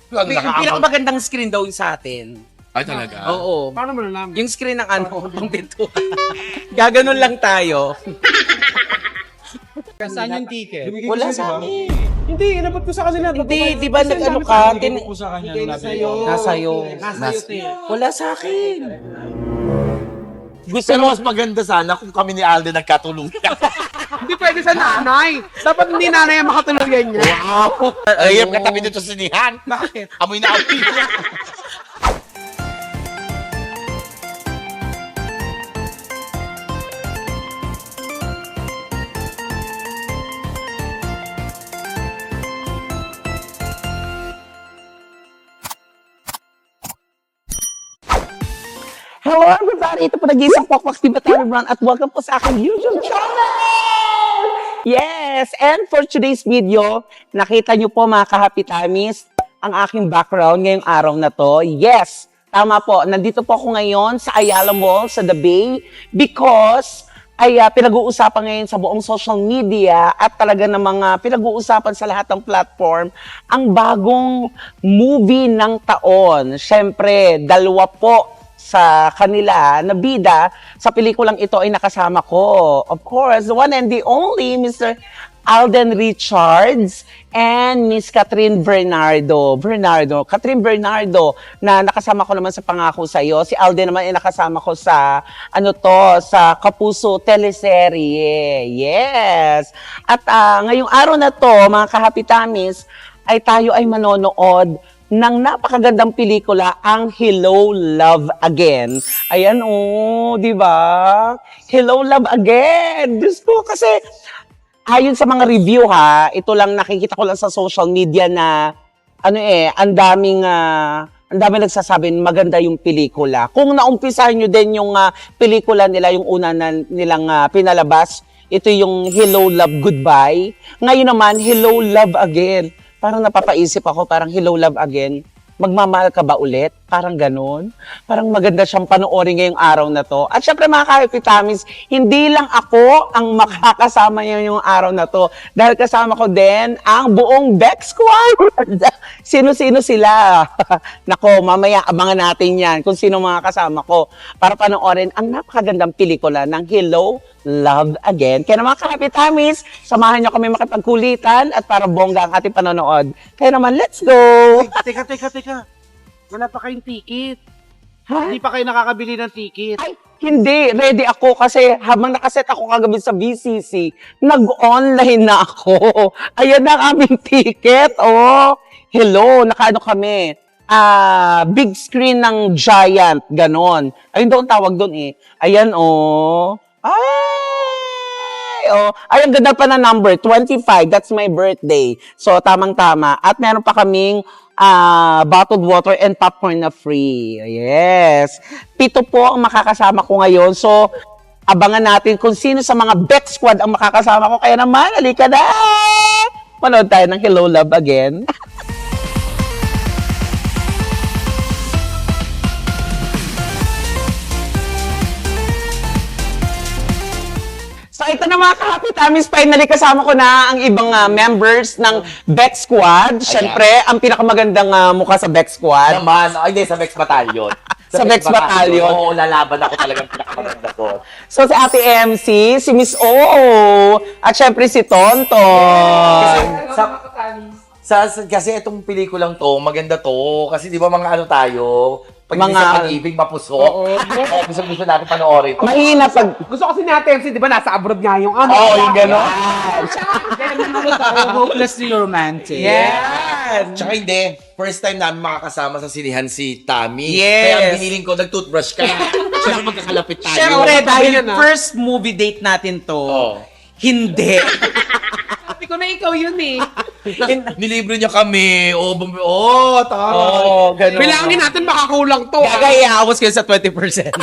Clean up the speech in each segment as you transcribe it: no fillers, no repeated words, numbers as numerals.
Yung pinakamagandang screen daw sa atin. Ay, talaga? Oo. Paano mo nalaman? Yung screen ng ano, pang dito. Gaganon lang tayo. Saan yung ticket? Wala sa akin. Hindi, inapat ko sa kanila. Hindi, di ba nag-ano ka? Hindi ko sa kanya. Nasa'yo. Wala sa akin. Pero mas maganda sana kung kami ni Alden nagkatuluyan. Hindi pwede sa nanay. Dapat hindi nanay ang makatuluyan niya. Wow! Ay, katabi dito sa sinihan. Bakit? Amoy na amoy niya. Hello everybody! Ito po nag-iisang Pokpoks Tibatari Brown at welcome po sa aking YouTube channel! Yes! And for today's video, nakita nyo po mga kahapitamis ang aking background ngayong araw na to. Yes! Tama po, nandito po ako ngayon sa Ayala Mall, sa The Bay, because ay pinag-uusapan ngayon sa buong social media at talaga ng mga pinag-uusapan sa lahat ng platform ang bagong movie ng taon. Siyempre, dalawa po sa kanila na bida sa pelikulang ito ay nakasama ko. Of course, the one and the only Mr. Alden Richards and Miss Catherine Bernardo. Catherine Bernardo na nakasama ko naman sa Pangako Sa'yo. Si Alden naman ay nakasama ko sa sa Kapuso teleserye. Yes. At ngayong araw na to, mga kahapitamis, ay tayo ay manonood ng napakagandang pelikula, ang Hello, Love Again. Ayan, di ba? Hello, Love Again! Diyos ko, kasi ayon sa mga review ha, ito lang nakikita ko lang sa social media na, ang daming nagsasabi maganda yung pelikula. Kung naumpisahan nyo din yung pelikula nila, yung una nilang pinalabas, ito yung Hello, Love, Goodbye. Ngayon naman, Hello, Love Again. Parang napapaisip ako, parang Hello, Love Again. Magmamahal ka ba ulit? Parang ganun. Parang maganda siyang panoorin ngayong araw na to. At syempre mga kahapitamis, hindi lang ako ang makakasama ngayong araw na to. Dahil kasama ko din ang buong Bex Squad. Sino-sino sila? Nako, mamaya abangan natin yan kung sino mga kasama ko para panoorin ang napakagandang pelikula ng Hello, Love Again. Kaya naman kahapitamis, samahan niyo kami makipagkulitan at para bongga ang ating panonood. Kaya naman, let's go! Teka. Wala pa kayong ticket. Ha? Hindi pa kayo nakakabili ng ticket. Ay, hindi. Ready ako kasi habang nakaset ako kagabi sa BCC, nag-online na ako. Ayan na ang aming ticket. Oh, hello, nakaano kami. Big screen ng Giant, ganon. Ayun daw ang tawag doon eh. Ayan, oh. Ay, ang ganda pa na number, 25. That's my birthday. So, tamang-tama. At meron pa kaming bottled water and popcorn na free. Yes. 7 po ang makakasama ko ngayon. So, abangan natin kung sino sa mga Bex Squad ang makakasama ko. Kaya naman, halika na! Manood tayo ng Hello, Love Again. So ito na mga kahapitamis, finally kasama ko na ang ibang members ng Bex Squad. Siyempre, ang pinakamagandang mukha sa Bex Squad. Naman, ay hindi, sa Bex Battalion. Sa Bex Battalion. Oo, lalaban ako talagang pinakamaganda ko. So si Ate MC, si Miss Oo, at syempre si Tonton. Kasi itong pelikulang to, maganda to. Kasi di ba mga ano tayo, pag Mga- sa pag-ibig, mapusok. Oo. Gusto natin panoorin. Mahina pag... Gusto kasi ni Ate MC, di ba nasa abroad nga yung ano? Oo, yung gano'n. Hopelessly romantic. Yes! Tsaka hindi, first time namin makakasama sa sinihan si Tammy. Yes. Kaya ang biniling ko, nag-toothbrush ka. Siyempre magkakalapit tayo. Siyempre, dahil Ayun na. first movie date natin to, Oo. hindi. Sabi ko na ikaw yun eh. Nilibre niya kami. Tama. Oo, ganun. Bilangin natin makakulang to. Gagayawas kayo sa 20%.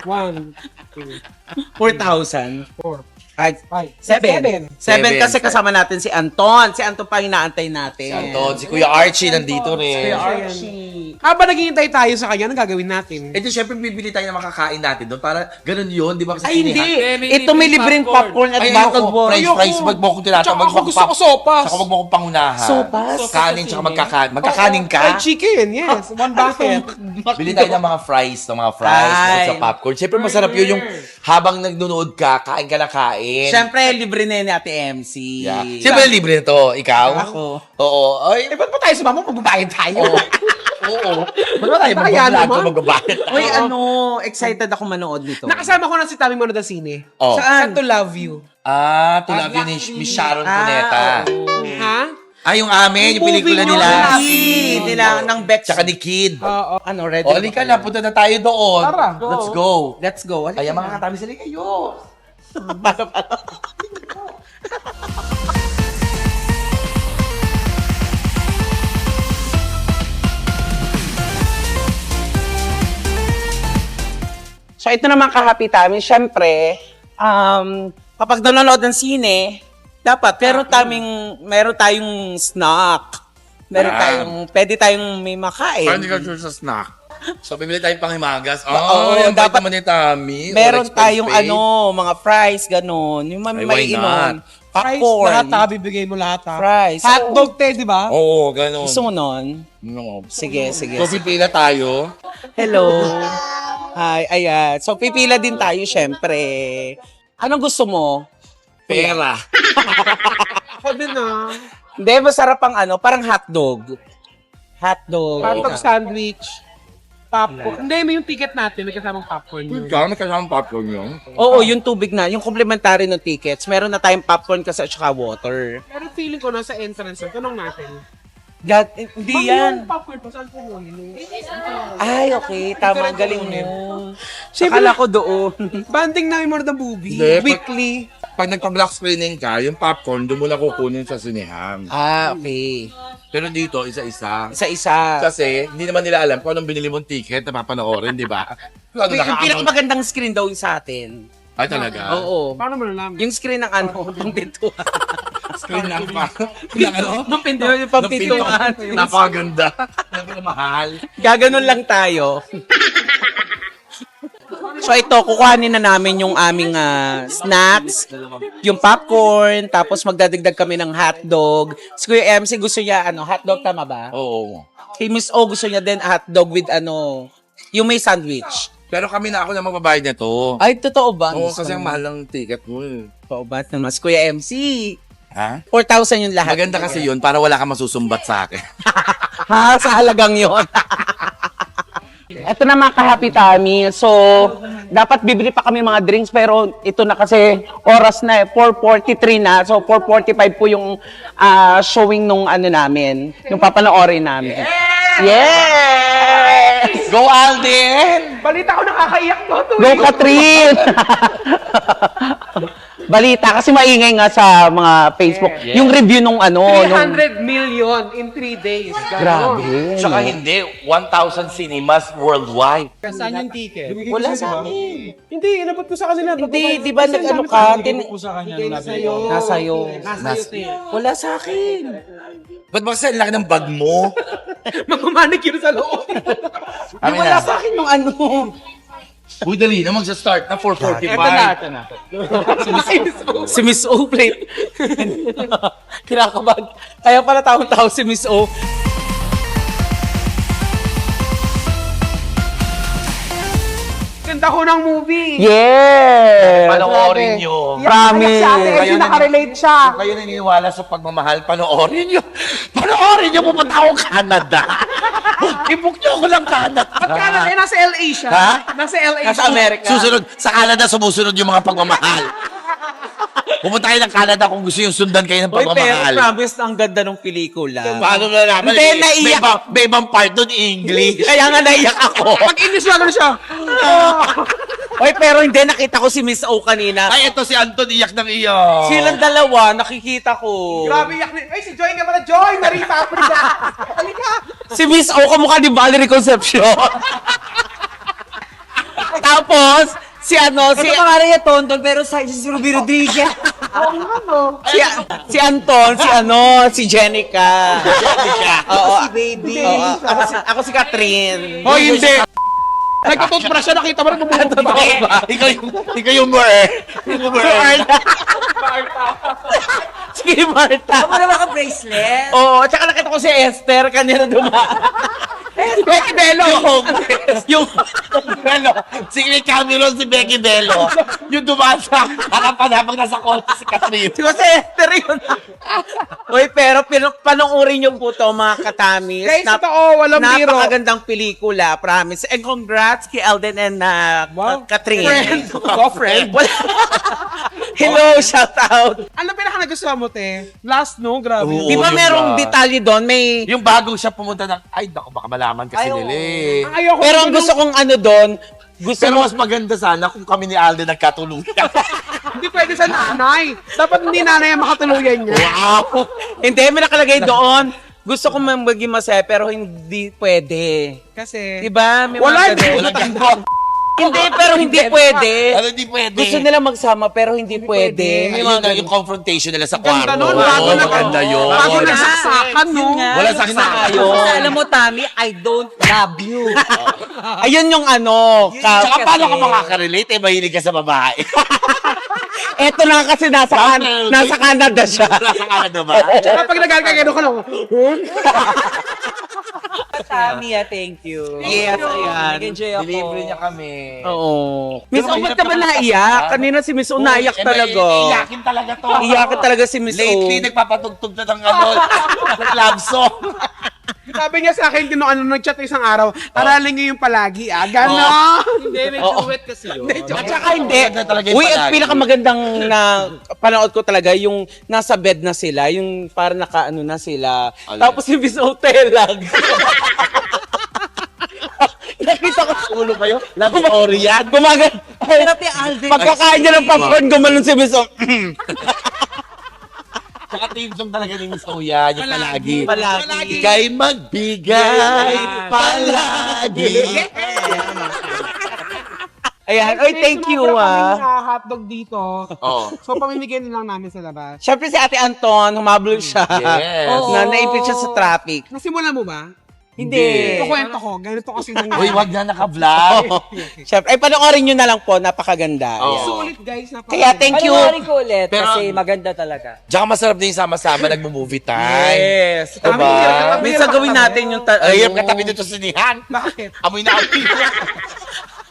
1, 2, 4,000. 4, Ay, 5, 7 Seven. kasi kasama natin si Anton. Si Anton pa hinaantay natin. Si Anton, si Kuya Archie nandito rin. Kuya Archie. Habang naghihintay tayo sa kanya, anong gagawin natin? Eh di syempre bibili tayo ng makakain natin doon para ganun yun, di ba? Kasi Ay, hindi. sinihan. Ito may libreng popcorn at Ay, bottled ayoko. water. Fries, wag mo akong tinatawag. Tsaka Wag mo ako gusto ko sopas. Saka wag mo akong pangunahan. Sopas? Kanin, tsaka magkakanin ka. Fried chicken, yes. One bucket. Bili tayo ng mga fries, Ay. sa popcorn. Siyempre masarap yun yung habang nagnunood ka, kain ka na kain. Siyempre, libre na yun ni Ate MC. Yeah. Siyempre libre na to. Ikaw? Ako. Oo. Ay, Eh, ba't pa tayo sumama? Magbabayad tayo. oo. Oo. Ba't ba tayo Kaya naman. magbabayad? Uy, excited ako manood nito. Nakasama ko na si Tami Manood ng sine. Oh. Saan? To Love You. To love you ni Miss Sharon Cuneta. Ha? Yung amin, yung pelikula Movie nila. nyo. Nila ng Bex. Tsaka ni Kid. Oo. Ano, ready? O, halika na, punta na tayo doon. Tara. Let's go. Let's go. Kaya mga katabi sila kayo. So ito naman ka-happy Tami, syempre, kapag nanonood ng sine, dapat meron tayong snack. Pwede tayong may makain. ka sure sa snack? So, bibili tayong panghimagas. Oo, yung dapat- dapat naman ni Tami. Meron All expense tayong paid. mga fries, ganon. Yung Ay, why may inom. Popcorn. Lahat ha, bibigay mo lahat ha. Fries. Hotdog te, di ba? Oo, ganun. Gusto mo nun? No. Sige. So, pipila tayo. Hello. Hi, ayan. So, pipila din tayo, syempre. Anong gusto mo? Pera. Ako din ha. Hindi, masarap ang parang hotdog. Hotdog. Hotdog sandwich. Popcorn. Hindi, may yung ticket natin. May kasamang popcorn yun. May kasamang popcorn yun. Oo, yung tubig na. Yung complimentary ng tickets. Meron na tayong popcorn kasi at saka water. Pero feeling ko nasa entrance. Tanong natin. Hindi yan. Yung popcorn pa, saan po mo yun? Ay, okay. Tama. Different Galing owner. mo. Siyempre- Akala ko doon. Banding namin more the movie. Hindi, Weekly. Pag nagpa-black screening ka, yung popcorn, doon mo na kukunin sa sinihan. Okay. Pero dito, isa-isa. Isa-isa. Kasi, hindi naman nila alam kung anong binili mong ticket na papanoorin, di ba? Ano, Yung pinakamagandang screen daw yung sa atin. Ay, talaga? Oo. Paano mo nalaman? Yung screen ng pang pintuan. Screen ng ng ano? Ng pintuan. Yung pang pintuan. Napakaganda. Napaka-mahal. Gaganon lang tayo. So ito, kukuhanin na namin yung aming snacks, yung popcorn, tapos magdadagdag kami ng hotdog. Si Kuya MC gusto niya, hotdog, tama ba? Oo. Si Miss O gusto niya din hotdog with yung may sandwich. Pero kami na ako na magbabayad nito. Ay, totoo ba? Oo, kasi ang mahal ng ticket mo eh. Totoo ba? Mas Kuya MC, Ha? 4,000 yung lahat. Maganda kasi yun para wala kang masusumbat sa akin. Ha? Sa halagang yon. Ito na mga ka-happy Tami. So, dapat bibili pa kami mga drinks pero ito na kasi oras na 4:43 na. So, 4:45 po yung showing nung namin, yung papanoorin namin. Yes! Go Alden! Balita ko nakakaiyak to. Go Katrin! Balita kasi maingay nga sa mga Facebook. Yung review nung 300 million in 3 days. Grabe. Tsaka hindi, 1,000 cinemas worldwide. Saan yung ticket? Wala sa akin. Hindi, inabot ko sa kanila. Hindi, di ba nag-ano ka? Nasa'yo. Nasa'yo. Wala sa akin. Ba't ba kasi ang laki ng bag mo? Magmamanicure sa loob. Amin Wala na. sa akin yung Uy, dali na magsa-start na 4:45. Ito na. Si Miss O, plate. Kinakabag. Kaya pala tao-tao si Miss O. Ganda ko ng movie. Yeah! Panoorin nyo. Promise. Si Ate Elsie nakarelate siya. Kung kayo naniniwala sa pagmamahal, panoorin nyo. Panoorin nyo, pupunta ako Canada. I-book nyo ako ng Canada. Ba't ka na? Nasa LA siya. Ha? Nasa LA Nasa siya. Amerika. Susunod, sa Canada, sumusunod yung mga pagmamahal. Pupunta kayo ng Canada kung gusto yung sundan kayo ng Uy, pero pagmamahal. promise ang ganda ng pelikula. Paano na naman? Hindi, naiyak. May ibang part doon, English. Kaya nga naiyak ako. Pag English na gano'n siya. Uy, pero hindi, nakita ko si Miss O kanina. Ay, ito si Anton, iyak ng iyak. Silang dalawa, nakikita ko. Grabe yak ni... Ay, si Joy nga pala. Joy! Marita Africa! Halika! Si Miss O, kamukha ni Valerie Concepcion. Tapos, si Ito pangalan niya Tonton, pero sa si Ruby Rodriguez. Si Anton, si Jenica. Oo. Si baby. Oo, ako si Catherine. Oh, hindi. Nagtututbrush siya, nakita mo rin bumubog ba? Ikaw yung more. Yung more. Si Marta. Ako na maka-bracelet. Oo, at saka nakita ko si Esther kanina dumaan. Becky Bello. Yung Bello. Si Cameron, si Becky Bello. Yung dumaan sa harapan habang nasa kotse si Catherine. Si Esther yun. Uy, pero panoorin niyo po to mga katamis. Guys, totoo, walang biro. Napakagandang pelikula, promise. And congrats kay Alden and Catherine. Friend. Go-friend. Hello, shout out. Ano pinaka nagustuhan mo, te? Last, no? Grabe. Oo. Di ba yung merong ba? detalye doon? May... Yung bago siya pumunta ng, ay, naku, baka malaman kasi Ay, nila eh. Ayoko. Pero ang gusto kong ano doon, gusto Pero mo... mas maganda sana kung kami ni Alden nagkatuluyan. Hindi pwede sa nanay. Dapat hindi nanay ang makatuluyan niya. Wow! Hindi, may nakalagay doon. Gusto kong maging masaya, pero hindi pwede. Kasi... Diba? May Wala, mga hindi. ganun. Walang ganun. Hindi, pero hindi pwede. Ano hindi pwede? Gusto nila magsama, pero hindi pwede. May Ayun mga na, ganun. yung confrontation nila sa Ganda kwarto. nun, bago Oo, na- maganda yun. Bago Yun nga, nagsaksakan, no? yun nga. Wala saksakan. Kasi alam mo, Tami, I don't love you. Ayun yung ano. Tsaka kasi- paano ka makaka-relate? Eh, mahilig ka sa babae. Eto na kasi nasa Canada siya. Nasa Canada ba? Tsaka pag nagkakagano ka lang, Tami, thank you. Yes, ayan. Nag-enjoy ako. Delivery niya kami. Oo. Miss O, ba't ka ba naiyak? Kanina si Miss O Oo, naiyak eh, talaga. Iyakin talaga to. Iyakin talaga si Miss O. Lately, nagpapatugtog na ng ano, ng love song. sabi niya sa akin, nag-chat isang araw, aralin niyo yung palagi, Gano'n. Hindi, medyo wet kasi yun. At saka hindi. Maganda talaga yung Uy, at palagi. pinakamagandang na panood ko talaga yung nasa bed na sila, yung parang nakaano na sila. Alin? Tapos yung Miss O telag. Nakita ko Ulo kayo? Love story yan. gumagal. Hirap yung Alden. Pagkakain niya ng popcorn, gumalun si Miss O. Tsaka team song talaga ni Miss Oya, yung palagi. Palagi. Ika'y magbigay palagi. Ayan. Oy, thank you hotdog dito. Oo. So, pamimigyan lang namin sa labas. Siyempre si Ate Anton, humabol siya. Yes. Oo. Na naipit siya sa traffic. Nasimulan mo ba? Hindi. Kukwento ko, ganito kasi nangyari. Uy, wag na naka-vlog. Siyempre, ay panoorin nyo na lang po, napakaganda. Oo. Ayan. Sulit guys, Kaya thank you. Panoorin ko ulit Pero- kasi maganda talaga. Tsaka masarap din yung sama-sama, nagmo-movie time. Yes. Diba? Tama. Minsan gawin natin yung... Ay, yung katabi dito sa sinihan. Bakit? Amoy na amoy.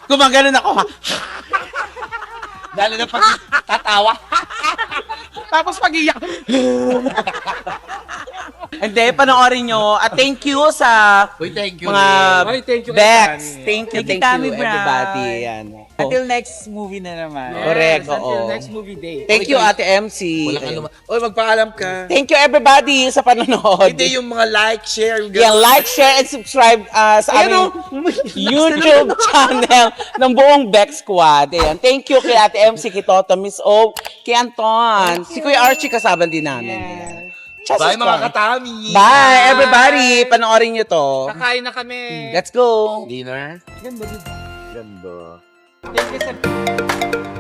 Gumaganon ako ha. Lalo na pag tatawa. Tapos pag-iyak. Hindi, panoorin nyo. At thank you sa Uy, thank you. mga Ay, thank you kay Bex. Tami. Thank you, Thank you, thank you, Tami Brown. everybody. Yan. Until next movie na naman. Correct, Until oo. next movie day. Thank you, Ate MC. Walang ano. Uy, magpaalam ka. Thank you, everybody, sa panonood. Hindi yung mga like, share. Yung Yeah, like, share, and subscribe sa aming YouTube channel ng buong Bex Squad. Ayan. Thank you kay Ate MC, kay Toto, Miss O, kay Anton. Si Kuya Archie kasama din namin. Ayan. Just Bye mga subscribe. katami. Bye, everybody. Panoorin nyo to. Kakain na kami. Let's go. Dinner. Ganda. Ganda. Thank you, sir.